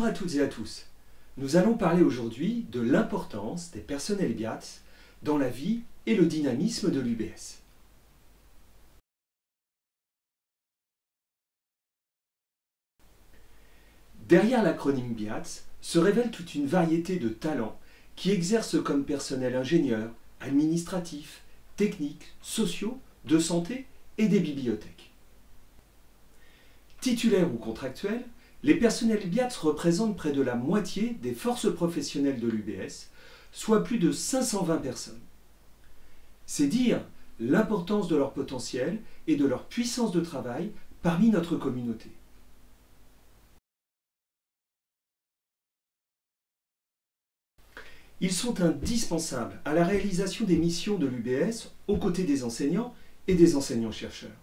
à toutes et à tous. Nous allons parler aujourd'hui de l'importance des personnels BIATS dans la vie et le dynamisme de l'UBS. Derrière l'acronyme BIATS se révèle toute une variété de talents qui exercent comme personnel ingénieur, administratif, technique, sociaux, de santé et des bibliothèques. Titulaires ou contractuels, les personnels BIATS représentent près de la moitié des forces professionnelles de l'UBS, soit plus de 520 personnes. C'est dire l'importance de leur potentiel et de leur puissance de travail parmi notre communauté. Ils sont indispensables à la réalisation des missions de l'UBS aux côtés des enseignants et des enseignants-chercheurs.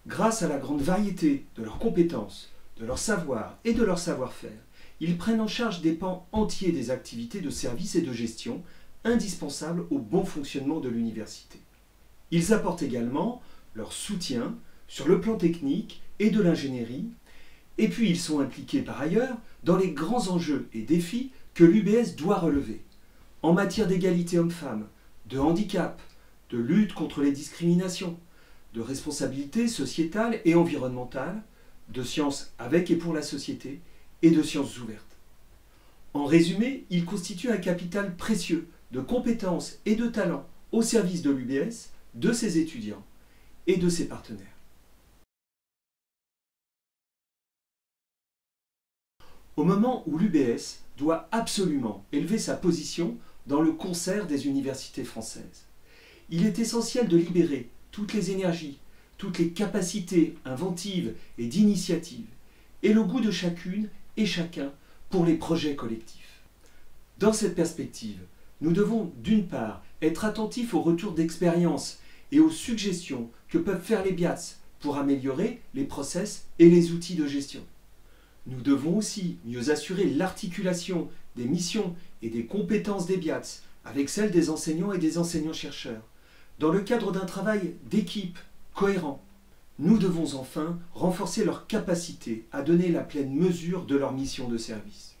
Grâce à la grande variété de leurs compétences, de leur savoir et de leur savoir-faire, ils prennent en charge des pans entiers des activités de service et de gestion indispensables au bon fonctionnement de l'université. Ils apportent également leur soutien sur le plan technique et de l'ingénierie, et puis ils sont impliqués par ailleurs dans les grands enjeux et défis que l'UBS doit relever, en matière d'égalité homme-femme, de handicap, de lutte contre les discriminations, de responsabilité sociétale et environnementale, de sciences avec et pour la société et de sciences ouvertes. En résumé, il constitue un capital précieux de compétences et de talents au service de l'UBS, de ses étudiants et de ses partenaires. Au moment où l'UBS doit absolument élever sa position dans le concert des universités françaises, il est essentiel de libérer toutes les énergies, toutes les capacités inventives et d'initiative, et le goût de chacune et chacun pour les projets collectifs. Dans cette perspective, nous devons d'une part être attentifs aux retours d'expérience et aux suggestions que peuvent faire les BIATS pour améliorer les process et les outils de gestion. Nous devons aussi mieux assurer l'articulation des missions et des compétences des BIATS avec celles des enseignants et des enseignants-chercheurs, dans le cadre d'un travail d'équipe cohérent. Nous devons enfin renforcer leur capacité à donner la pleine mesure de leur mission de service.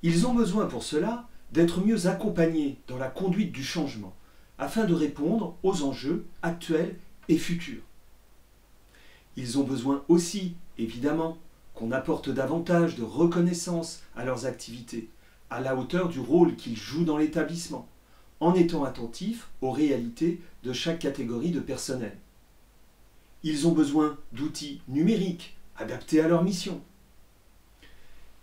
Ils ont besoin pour cela d'être mieux accompagnés dans la conduite du changement, afin de répondre aux enjeux actuels et futurs. Ils ont besoin aussi, évidemment, qu'on apporte davantage de reconnaissance à leurs activités, à la hauteur du rôle qu'ils jouent dans l'établissement, en étant attentifs aux réalités de chaque catégorie de personnel. Ils ont besoin d'outils numériques adaptés à leur mission.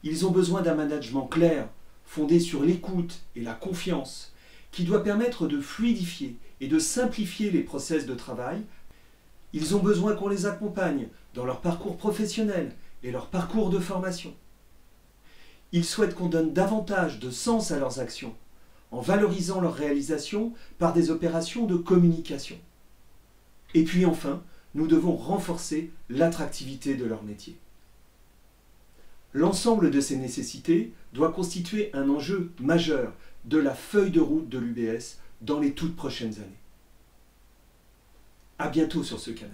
Ils ont besoin d'un management clair, fondé sur l'écoute et la confiance, qui doit permettre de fluidifier et de simplifier les process de travail. Ils ont besoin qu'on les accompagne dans leur parcours professionnel et leur parcours de formation. Ils souhaitent qu'on donne davantage de sens à leurs actions, en valorisant leurs réalisations par des opérations de communication. Et puis enfin, nous devons renforcer l'attractivité de leur métier. L'ensemble de ces nécessités doit constituer un enjeu majeur de la feuille de route de l'UBS dans les toutes prochaines années. À bientôt sur ce canal.